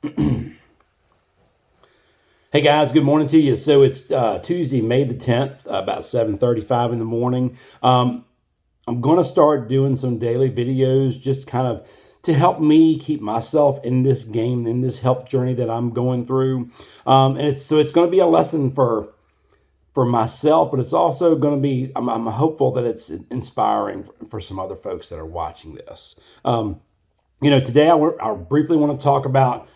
Hey guys, good morning to you. So it's Tuesday, May the 10th, about 7:35 in the morning. I'm going to start doing some daily videos just kind of to help me keep myself in this game, in this health journey that I'm going through. And it's going to be a lesson for myself, but it's also going to be, I'm hopeful that it's inspiring for some other folks that are watching this. Today I briefly want to talk about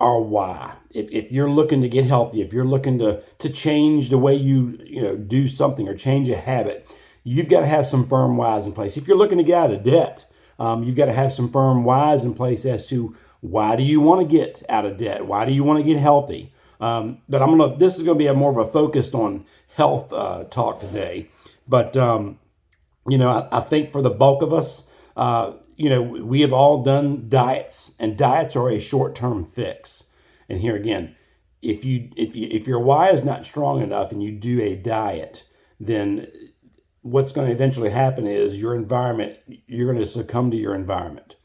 our why. If you're looking to get healthy, if you're looking to change the way you do something or change a habit, you've got to have some firm whys in place. If you're looking to get out of debt, you've got to have some firm whys in place as to why do you want to get out of debt? Why do you want to get healthy? But this is going to be more of a focused on health talk today. But I think for the bulk of us, we have all done diets, and diets are a short-term fix. And here again, if your why is not strong enough and you do a diet, then what's going to eventually happen is you're going to succumb to your environment.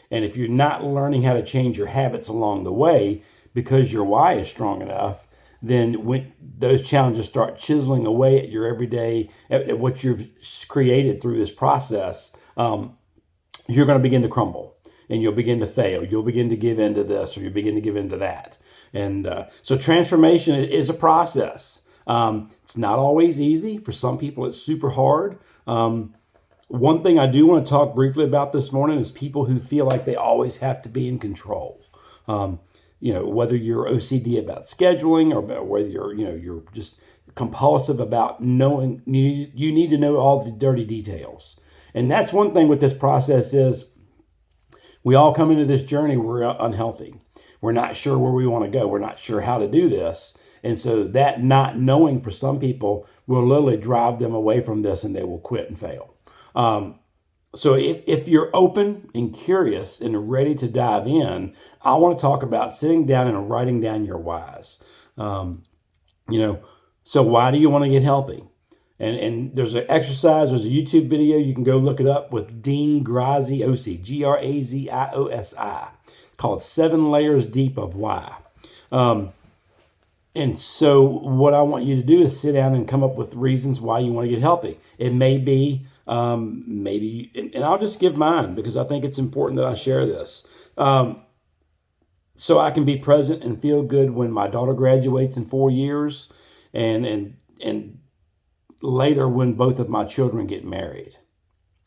And if you're not learning how to change your habits along the way because your why is strong enough, then when those challenges start chiseling away at your everyday, at what you've created through this process, you're going to begin to crumble and you'll begin to fail. You'll begin to give into this or you'll begin to give into that. And so transformation is a process. It's not always easy. For some people, it's super hard. One thing I do want to talk briefly about this morning is people who feel like they always have to be in control. Whether you're OCD about scheduling or whether you're just compulsive about knowing, you need to know all the dirty details. And that's one thing with this process is we all come into this journey, we're unhealthy. We're not sure where we want to go. We're not sure how to do this. And so that not knowing for some people will literally drive them away from this and they will quit and fail. So if you're open and curious and ready to dive in, I want to talk about sitting down and writing down your whys. So why do you want to get healthy? And there's an exercise, there's a YouTube video, you can go look it up with Dean Graziosi, Graziosi, called 7 Layers Deep of Why. And so what I want you to do is sit down and come up with reasons why you want to get healthy. It may be, and I'll just give mine because I think it's important that I share this. So I can be present and feel good when my daughter graduates in 4 years and later when both of my children get married.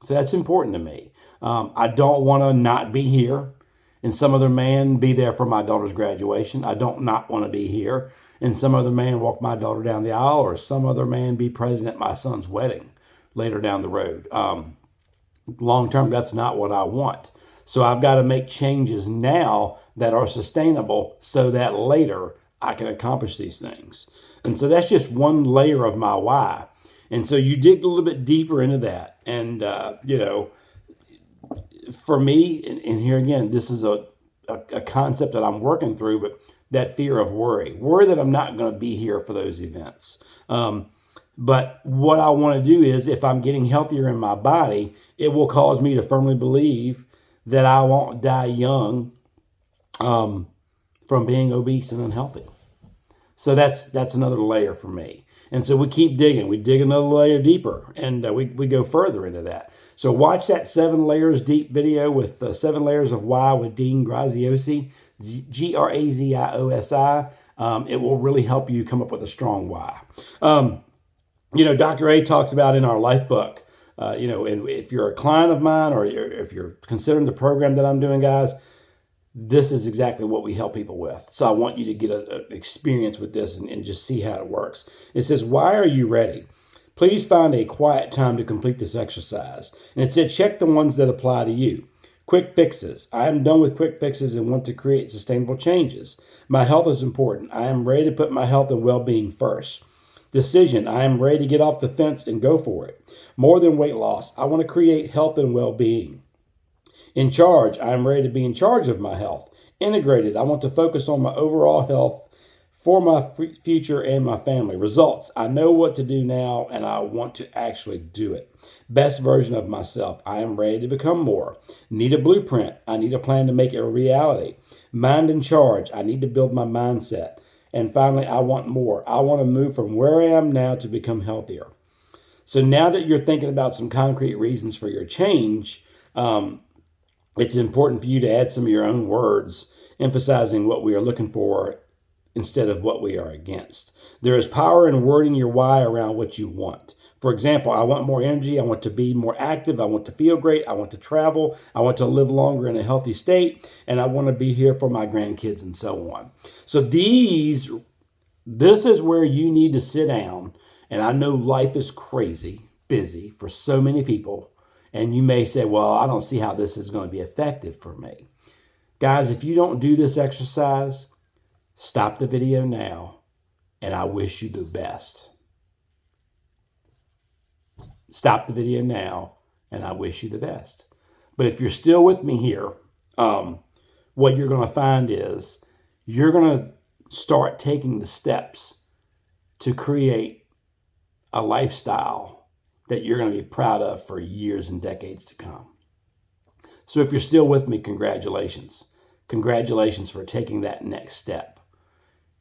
So that's important to me. I don't want to not be here and some other man be there for my daughter's graduation. I don't not want to be here and some other man walk my daughter down the aisle or some other man be present at my son's wedding later down the road. Long term, that's not what I want. So I've got to make changes now that are sustainable so that later I can accomplish these things. And so that's just one layer of my why. And so you dig a little bit deeper into that. And, for me, and here again, this is a concept that I'm working through, but that fear of worry that I'm not going to be here for those events. But what I want to do is if I'm getting healthier in my body, it will cause me to firmly believe that I won't die young from being obese and unhealthy. So that's another layer for me. And so we keep digging. We dig another layer deeper, and we go further into that. So watch that 7 Layers Deep video with 7 Layers of Why with Dean Graziosi, Graziosi. It will really help you come up with a strong why. Dr. A talks about in our life book, and if you're a client of mine or if you're considering the program that I'm doing, guys, this is exactly what we help people with. So I want you to get an experience with this and just see how it works. It says, why are you ready? Please find a quiet time to complete this exercise. And it said, check the ones that apply to you. Quick fixes. I am done with quick fixes and want to create sustainable changes. My health is important. I am ready to put my health and well-being first. Decision. I am ready to get off the fence and go for it. More than weight loss. I want to create health and well-being. In charge. I am ready to be in charge of my health. Integrated. I want to focus on my overall health for my future and my family. Results. I know what to do now and I want to actually do it. Best version of myself. I am ready to become more. Need a blueprint. I need a plan to make it a reality. Mind in charge. I need to build my mindset. And finally, I want more. I want to move from where I am now to become healthier. So now that you're thinking about some concrete reasons for your change, it's important for you to add some of your own words, emphasizing what we are looking for instead of what we are against. There is power in wording your why around what you want. For example, I want more energy. I want to be more active. I want to feel great. I want to travel. I want to live longer in a healthy state. And I want to be here for my grandkids and so on. So this is where you need to sit down. And I know life is crazy, busy for so many people. And you may say, well, I don't see how this is going to be effective for me. Guys, if you don't do this exercise, stop the video now, and I wish you the best. Stop the video now, and I wish you the best. But if you're still with me here, what you're going to find is you're going to start taking the steps to create a lifestyle that you're going to be proud of for years and decades to come. So if you're still with me, congratulations. Congratulations for taking that next step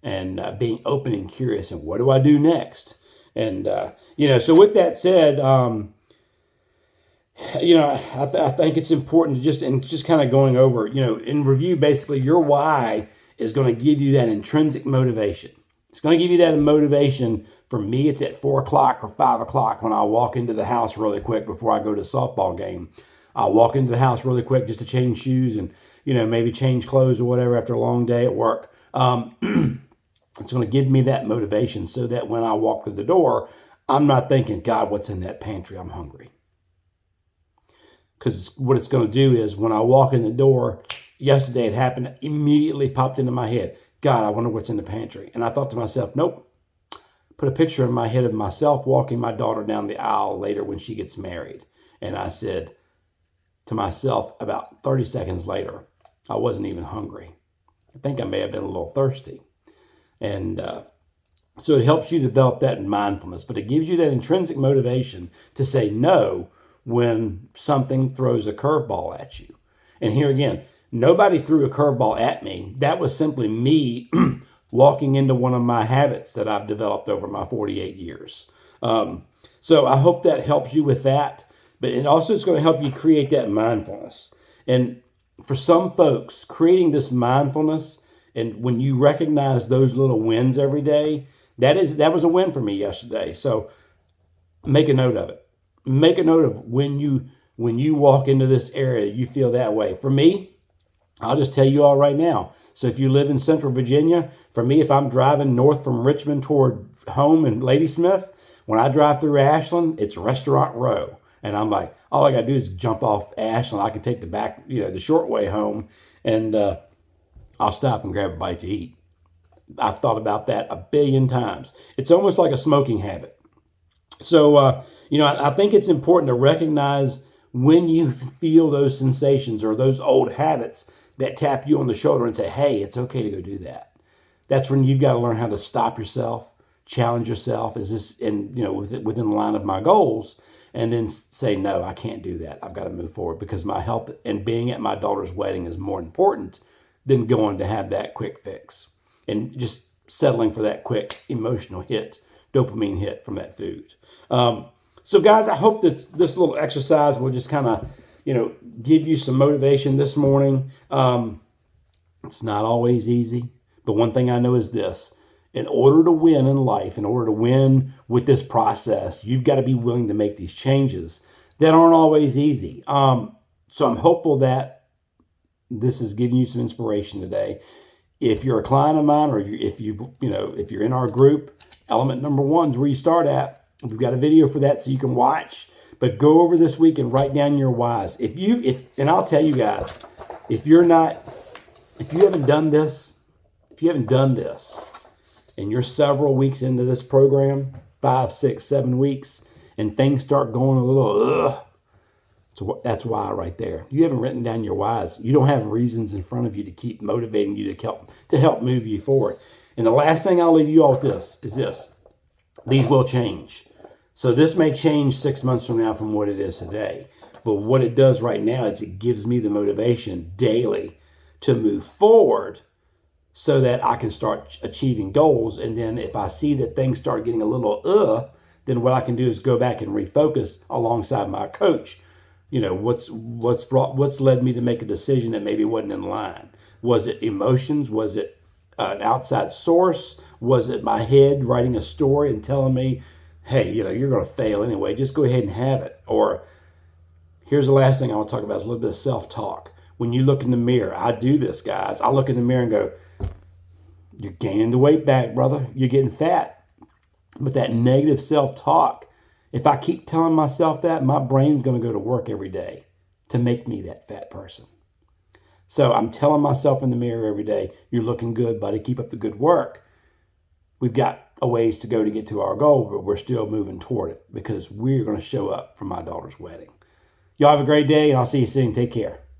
and being open and curious. And what do I do next? And, so with that said, I think it's important to just kind of going over, in review, basically your why is going to give you that intrinsic motivation. It's going to give you that motivation. For me, it's at 4 o'clock or 5 o'clock when I walk into the house really quick before I go to a softball game. I'll walk into the house really quick just to change shoes and, maybe change clothes or whatever after a long day at work. It's going to give me that motivation so that when I walk through the door, I'm not thinking, God, what's in that pantry? I'm hungry. Because what it's going to do is when I walk in the door, yesterday it happened, immediately popped into my head, God, I wonder what's in the pantry. And I thought to myself, nope. Put a picture in my head of myself walking my daughter down the aisle later when she gets married. And I said to myself about 30 seconds later, I wasn't even hungry. I think I may have been a little thirsty. And so it helps you develop that mindfulness, but it gives you that intrinsic motivation to say no when something throws a curveball at you. And here again, nobody threw a curveball at me. That was simply me walking into one of my habits that I've developed over my 48 years. So I hope that helps you with that, but it also is going to help you create that mindfulness. And for some folks, creating this mindfulness, and when you recognize those little wins every day, that was a win for me yesterday. So make a note of it. Make a note of when you walk into this area, you feel that way. For me, I'll just tell you all right now. So if you live in Central Virginia, for me, if I'm driving north from Richmond toward home in Ladysmith, when I drive through Ashland, it's Restaurant Row. And I'm like, all I got to do is jump off Ashland. I can take the back, the short way home, and I'll stop and grab a bite to eat. I've thought about that a billion times. It's almost like a smoking habit. So, I think it's important to recognize when you feel those sensations or those old habits that tap you on the shoulder and say, hey, it's okay to go do that. That's when you've got to learn how to stop yourself, challenge yourself. Is this within the line of my goals? And then say, no, I can't do that. I've got to move forward because my health and being at my daughter's wedding is more important than going to have that quick fix and just settling for that quick emotional hit, dopamine hit from that food. So guys, I hope that this little exercise will just kind of, give you some motivation this morning. It's not always easy, but one thing I know is this: in order to win in life, in order to win with this process, you've got to be willing to make these changes that aren't always easy. So I'm hopeful that this is giving you some inspiration today. If you're a client of mine, or if you're in our group, element number 1 is where you start at. We've got a video for that so you can watch. But go over this week and write down your whys. And I'll tell you guys, if you haven't done this, and you're several weeks into this program, 5, 6, 7 weeks, and things start going a little, so that's why right there. You haven't written down your whys. You don't have reasons in front of you to keep motivating you to help move you forward. And the last thing I'll leave you all with this is this. These will change. So this may change 6 months from now from what it is today. But what it does right now is it gives me the motivation daily to move forward so that I can start achieving goals. And then if I see that things start getting a little then what I can do is go back and refocus alongside my coach. You know, what's led me to make a decision that maybe wasn't in line? Was it emotions? Was it an outside source? Was it my head writing a story and telling me, hey, you know, you're going to fail anyway, just go ahead and have it? Or here's the last thing I want to talk about is a little bit of self-talk. When you look in the mirror, I do this, guys. I look in the mirror and go, you're gaining the weight back, brother. You're getting fat. But that negative self-talk, if I keep telling myself that, my brain's going to go to work every day to make me that fat person. So I'm telling myself in the mirror every day, you're looking good, buddy. Keep up the good work. We've got a ways to go to get to our goal, but we're still moving toward it because we're going to show up for my daughter's wedding. Y'all have a great day, and I'll see you soon. Take care.